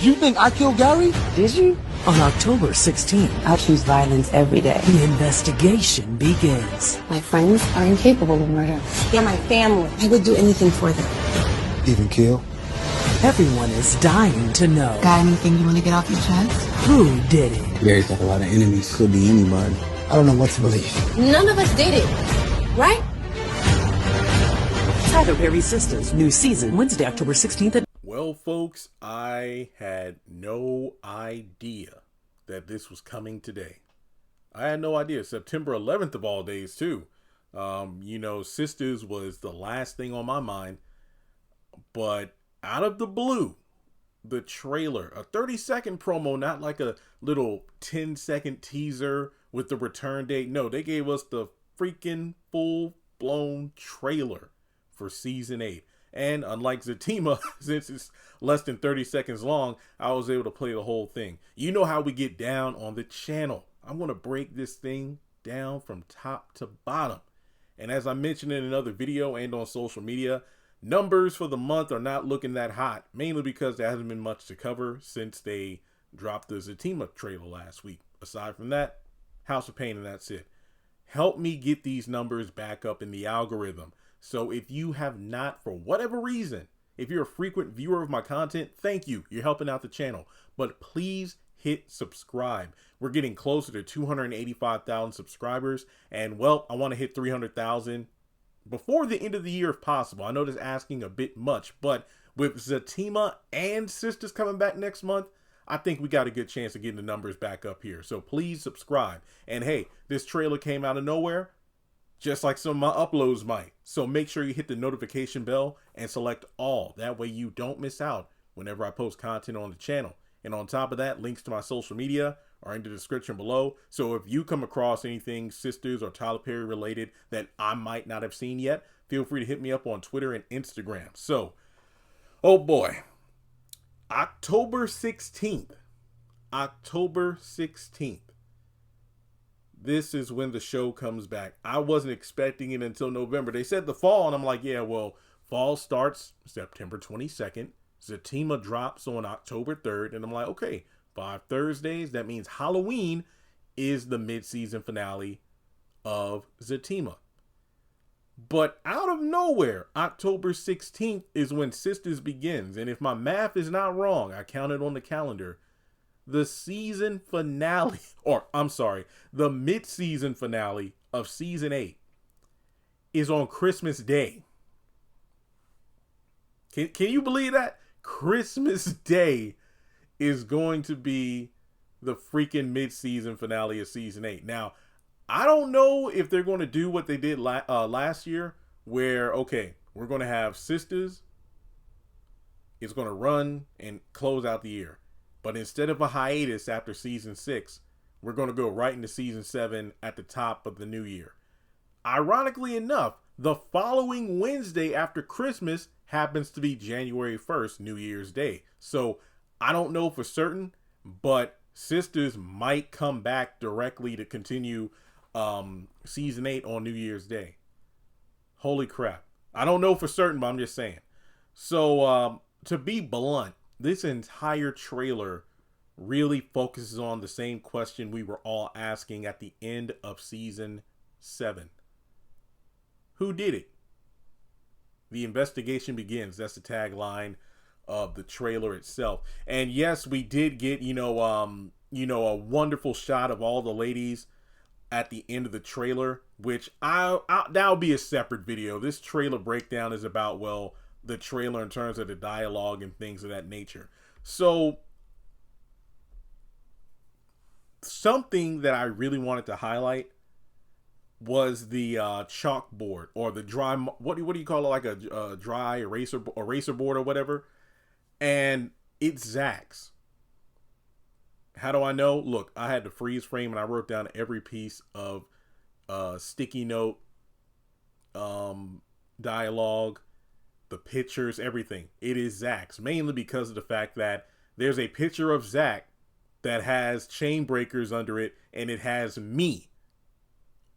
You think I killed Gary? Did you? On October 16th, I choose violence every day. the investigation begins. My friends are incapable of murder. They're my family. I would do anything for them. Even kill? Everyone is dying to know Got anything you want to get off your chest? who did it. Gary's got a lot of enemies. Could be anybody. I don't know what to believe. None of us did it, right? Tyler Perry's Sistas, new season, Wednesday, October 16th at... Well, folks, I had no idea that this was coming today. I had no idea. September 11th of all days, too. Sisters was the last thing on my mind. But out of the blue, the trailer, a 30-second promo, not like a little 10-second teaser with the return date. No, they gave us the freaking full-blown trailer for season 8. And unlike Zatima, since it's less than 30 seconds long, I was able to play the whole thing. You know how we get down on the channel. I'm going to break this thing down from top to bottom. And as I mentioned in another video and on social media, numbers for the month are not looking that hot, mainly because there hasn't been much to cover since they dropped the Zatima trailer last week. Aside from that, House of Pain, and that's it. Help me get these numbers back up in the algorithm. So if you have not, for whatever reason, if you're a frequent viewer of my content, thank you. You're helping out the channel. But please hit subscribe. We're getting closer to 285,000 subscribers. And, well, I want to hit 300,000 before the end of the year if possible. I know that's asking a bit much, but with Zatima and Sisters coming back next month, I think we got a good chance of getting the numbers back up here. So please subscribe. And hey, this trailer came out of nowhere, just like some of my uploads might. So make sure you hit the notification bell and select all. That way you don't miss out whenever I post content on the channel. And on top of that, links to my social media are in the description below. So if you come across anything Sisters or Tyler Perry related that I might not have seen yet, feel free to hit me up on Twitter and Instagram. So, oh boy, October 16th. October 16th. This is when the show comes back. I wasn't expecting it until November. They said the fall, and I'm like, yeah, well, fall starts September 22nd. Zatima drops on October 3rd, and I'm like, okay, 5 Thursdays. That means Halloween is the mid-season finale of Zatima. But out of nowhere, October 16th is when Sisters begins. And if my math is not wrong, I counted on the calendar, the season finale, or I'm sorry, the mid-season finale of season 8 is on Christmas Day. Can you believe that? Christmas Day is going to be the freaking mid-season finale of season 8. Now, I don't know if they're going to do what they did last year, where, okay, we're going to have Sisters. It's going to run and close out the year. But instead of a hiatus after season 6, we're going to go right into season 7 at the top of the new year. Ironically enough, the following Wednesday after Christmas happens to be January 1st, New Year's Day. So I don't know for certain, but Sisters might come back directly to continue season 8 on New Year's Day. Holy crap. I don't know for certain, but I'm just saying. So to be blunt, this entire trailer really focuses on the same question we were all asking at the end of season 7. Who did it? The investigation begins. That's the tagline of the trailer itself. And yes, we did get, a wonderful shot of all the ladies at the end of the trailer, which that'll be a separate video. This trailer breakdown is about, well, the trailer in terms of the dialogue and things of that nature. So something that I really wanted to highlight was the chalkboard, or the dry, what do you call it, like a dry eraser board or whatever. And it's Zach's. How do I know? Look, I had the freeze frame and I wrote down every piece of sticky note, dialogue, the pictures, everything. It is Zach's, mainly because of the fact that there's a picture of Zach that has chain breakers under it, and it has me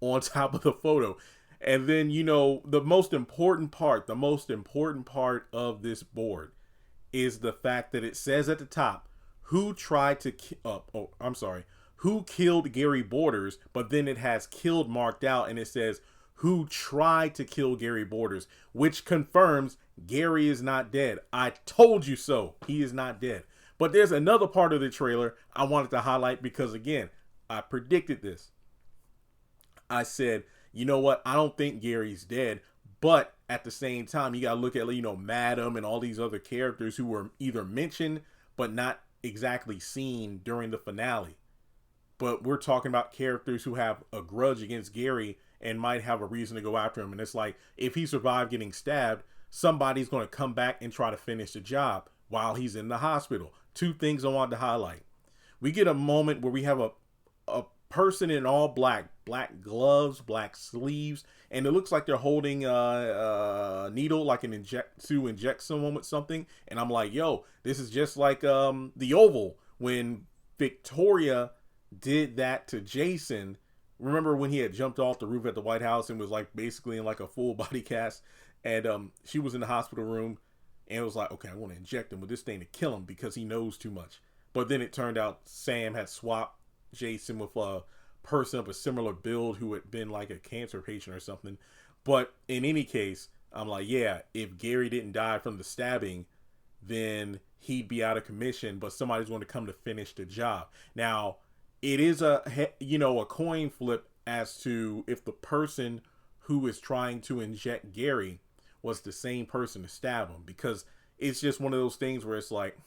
on top of the photo. And then, the most important part of this board is the fact that it says at the top, who tried to who killed Gary Borders, but then it has killed marked out and it says who tried to kill Gary Borders, which confirms Gary is not dead. I told you so. He is not dead. But there's another part of the trailer I wanted to highlight because, again, I predicted this. I said, you know what? I don't think Gary's dead. But at the same time, you got to look at, Madam and all these other characters who were either mentioned but not exactly seen during the finale. But we're talking about characters who have a grudge against Gary and might have a reason to go after him. And it's like, if he survived getting stabbed, somebody's going to come back and try to finish the job while he's in the hospital. Two things I wanted to highlight. We get a moment where we have a person in all black gloves, black sleeves, and it looks like they're holding a needle, like to inject someone with something. And I'm like, yo, this is just like the Oval when Victoria did that to Jason. Remember when he had jumped off the roof at the White House and was like basically in like a full body cast, and she was in the hospital room and it was like, okay, I want to inject him with this thing to kill him because he knows too much. But then it turned out Sam had swapped Jason with a person of a similar build who had been like a cancer patient or something. But in any case, I'm like, yeah, if Gary didn't die from the stabbing, then he'd be out of commission, but somebody's going to come to finish the job. Now, it is a coin flip as to if the person who is trying to inject Gary was the same person to stab him, because it's just one of those things where it's like,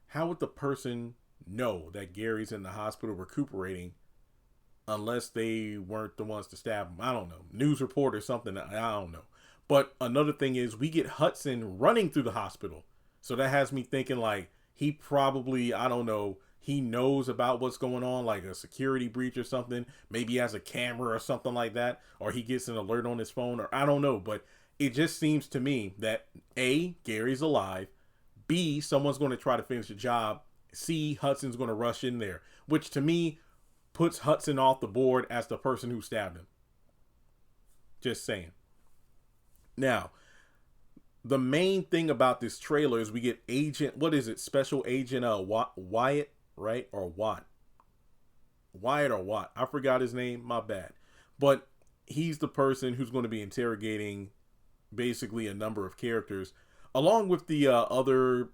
how would the person know that Gary's in the hospital recuperating unless they weren't the ones to stab him? I don't know. News report or something. I don't know. But another thing is we get Hudson running through the hospital. So that has me thinking like he probably, I don't know, he knows about what's going on, like a security breach or something. Maybe he has a camera or something like that, or he gets an alert on his phone, or I don't know. But it just seems to me that A, Gary's alive. B, someone's going to try to finish the job. C, Hudson's going to rush in there, which to me puts Hudson off the board as the person who stabbed him. Just saying. Now, the main thing about this trailer is we get Special Agent Wyatt, right? Or Watt. Wyatt or Watt. I forgot his name. My bad. But he's the person who's going to be interrogating basically a number of characters, along with the other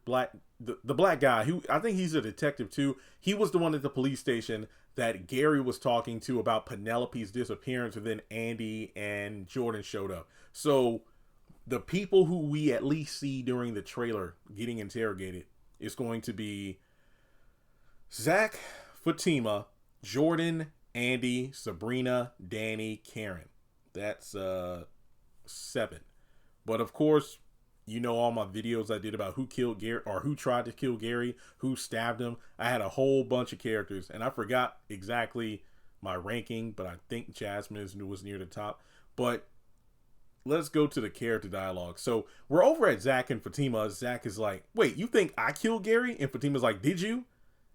the black guy who I think he's a detective too. He was the one at the police station that Gary was talking to about Penelope's disappearance, and then Andy and Jordan showed up. So the people who we at least see during the trailer getting interrogated is going to be Zach, Fatima, Jordan, Andy, Sabrina, Danny, Karen. That's 7. But of course, you know all my videos I did about who killed Gary or who tried to kill Gary, who stabbed him. I had a whole bunch of characters, and I forgot exactly my ranking, but I think Jasmine was near the top. But let's go to the character dialogue. So we're over at Zach and Fatima. Zach is like, wait, you think I killed Gary? And Fatima's like, did you?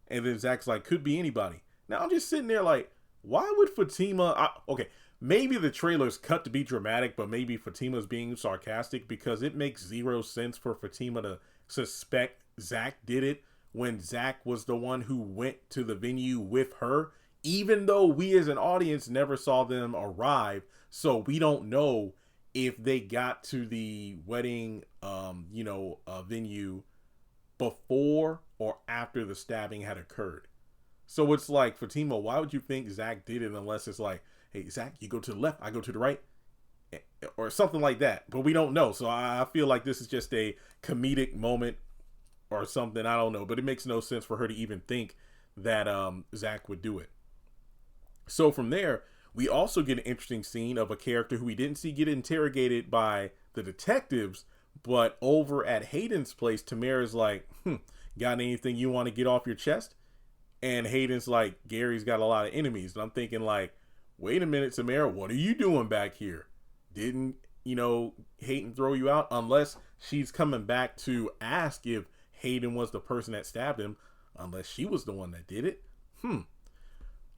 And then Zach's like, could be anybody. Now I'm just sitting there like, why would Fatima... okay, maybe the trailer's cut to be dramatic, but maybe Fatima's being sarcastic, because it makes zero sense for Fatima to suspect Zach did it when Zach was the one who went to the venue with her, even though we as an audience never saw them arrive. So we don't know if they got to the wedding, venue before or after the stabbing had occurred. So it's like, Fatima, why would you think Zach did it unless it's like, hey, Zach, you go to the left, I go to the right, or something like that. But we don't know. So I feel like this is just a comedic moment or something. I don't know. But it makes no sense for her to even think that Zach would do it. So from there, we also get an interesting scene of a character who we didn't see get interrogated by the detectives, but over at Hayden's place, Tamara's like, got anything you want to get off your chest? And Hayden's like, Gary's got a lot of enemies. And I'm thinking like, wait a minute, Tamara, what are you doing back here? Didn't, Hayden throw you out? Unless she's coming back to ask if Hayden was the person that stabbed him, unless she was the one that did it.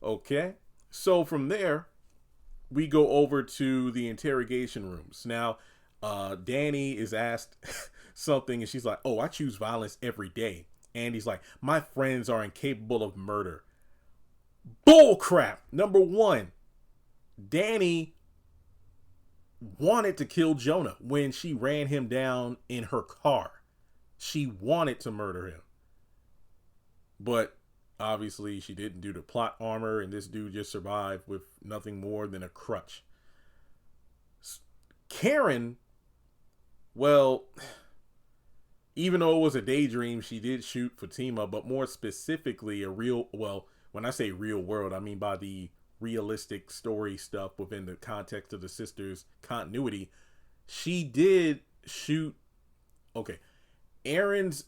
Okay. So from there, we go over to the interrogation rooms. Now, Danny is asked something and she's like, oh, I choose violence every day. Andy's like, my friends are incapable of murder. Bull crap. Number one, Danny wanted to kill Jonah when she ran him down in her car. She wanted to murder him. But obviously she didn't do the plot armor, and this dude just survived with nothing more than a crutch. Karen, well, even though it was a daydream, she did shoot Fatima, but more specifically when I say real world, I mean by the realistic story stuff within the context of the sisters' continuity. She did shoot, Aaron's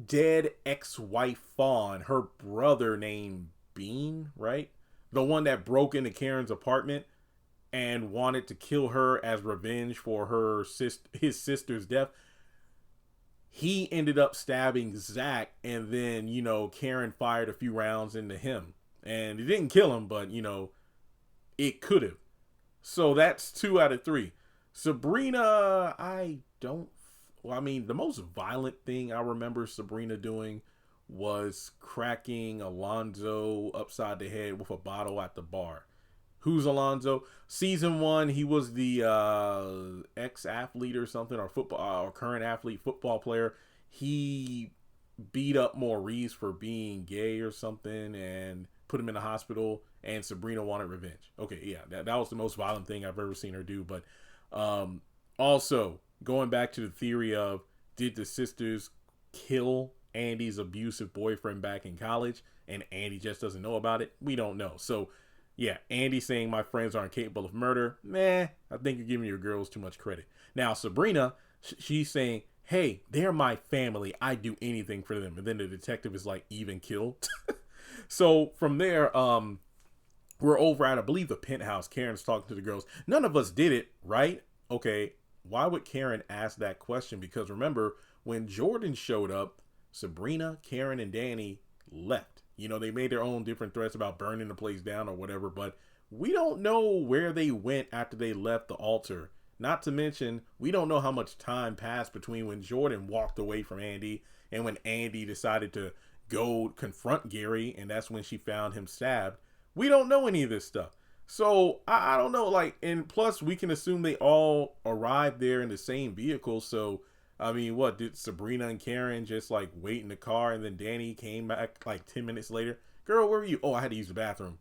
dead ex-wife Fawn, her brother named Bean, right? The one that broke into Karen's apartment and wanted to kill her as revenge for his sister's death. He ended up stabbing Zach, and then, Karen fired a few rounds into him. And it didn't kill him, but, it could have. So that's 2 out of 3. Sabrina, the most violent thing I remember Sabrina doing was cracking Alonzo upside the head with a bottle at the bar. Who's Alonzo? Season 1, he was the ex-athlete or something, or football, or current athlete, football player. He beat up Maurice for being gay or something and put him in the hospital, and Sabrina wanted revenge. Okay, yeah, that was the most violent thing I've ever seen her do. But also, going back to the theory of, did the sisters kill Andy's abusive boyfriend back in college, and Andy just doesn't know about it? We don't know. So, yeah, Andy saying my friends aren't capable of murder. I think you're giving your girls too much credit. Now, Sabrina, she's saying, hey, they're my family. I'd do anything for them. And then the detective is like, even kill? So from there, we're over at, I believe, the penthouse. Karen's talking to the girls. None of us did it, right? Okay, why would Karen ask that question? Because remember, when Jordan showed up, Sabrina, Karen, and Danny left. They made their own different threats about burning the place down or whatever, but we don't know where they went after they left the altar. Not to mention, we don't know how much time passed between when Jordan walked away from Andy and when Andy decided to go confront Gary, and that's when she found him stabbed. We don't know any of this stuff. So, I don't know, and plus we can assume they all arrived there in the same vehicle. So, what, did Sabrina and Karen just wait in the car, and then Danny came back 10 minutes later? Girl, where were you? Oh, I had to use the bathroom.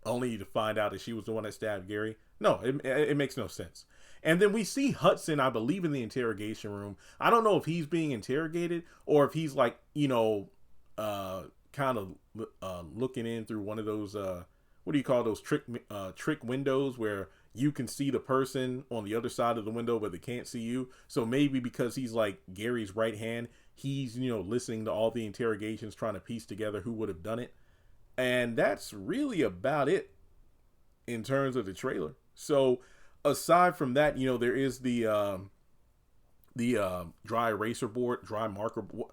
Only to find out that she was the one that stabbed Gary. No, it makes no sense. And then we see Hudson, I believe, in the interrogation room. I don't know if he's being interrogated or if he's kind of looking in through one of those, what do you call those trick windows where you can see the person on the other side of the window, but they can't see you. So maybe because he's Gary's right hand, he's, listening to all the interrogations, trying to piece together who would have done it. And that's really about it in terms of the trailer. So aside from that, there is the dry eraser board, dry marker board,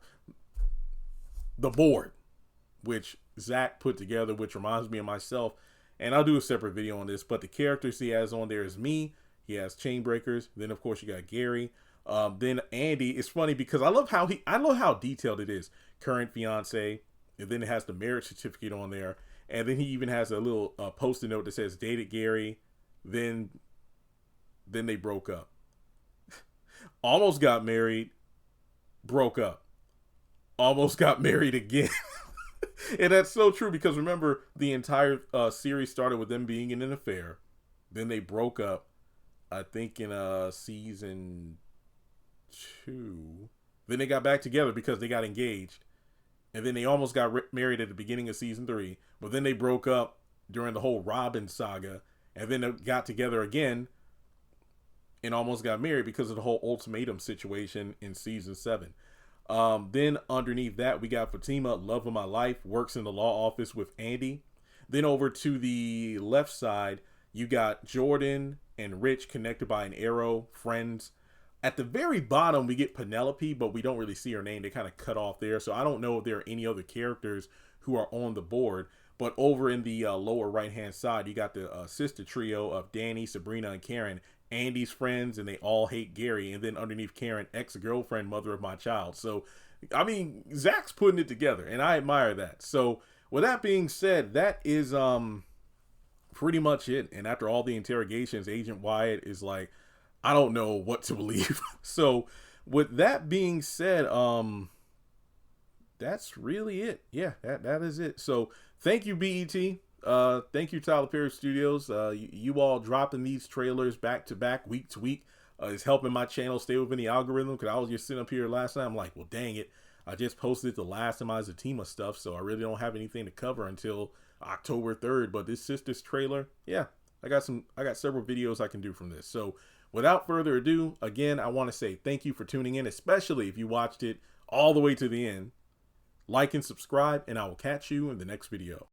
the board, which Zach put together, which reminds me of myself. And I'll do a separate video on this, but the characters he has on there is me. He has Chainbreakers. Then of course you got Gary. Then Andy. It's funny because I love how detailed it is. Current fiance. And then it has the marriage certificate on there. And then he even has a little post-it note that says dated Gary. Then they broke up. Almost got married. Broke up. Almost got married again. And that's so true because remember, the entire series started with them being in an affair. Then they broke up, I think in season 2. Then they got back together because they got engaged. And then they almost got married at the beginning of season 3. But then they broke up during the whole Robin saga. And then they got together again and almost got married because of the whole ultimatum situation in season 7. Then underneath that, we got Fatima, love of my life, works in the law office with Andy. Then over to the left side, you got Jordan and Rich connected by an arrow, friends. At the very bottom, we get Penelope, but we don't really see her name. They kind of cut off there. So I don't know if there are any other characters who are on the board. But over in the lower right-hand side, you got the sister trio of Danny, Sabrina, and Karen. Andy's friends, and they all hate Gary. And then underneath Karen, ex-girlfriend, mother of my child. So I mean, Zach's putting it together, and I admire that. So with that being said, that is pretty much it. And after all the interrogations, Agent Wyatt is like, I don't know what to believe. So with that being said, that's really it. Yeah, that is it. So thank you, BET. Thank you, Tyler Perry Studios. You all dropping these trailers back to back, week to week, is helping my channel stay within the algorithm. Because I was just sitting up here last night, I'm like, well, dang it, I just posted the last of my Zatima stuff, so I really don't have anything to cover until October 3rd. But this Sistas trailer, yeah, I got several videos I can do from this. So without further ado, again, I want to say thank you for tuning in, especially if you watched it all the way to the end. Like and subscribe, and I will catch you in the next video.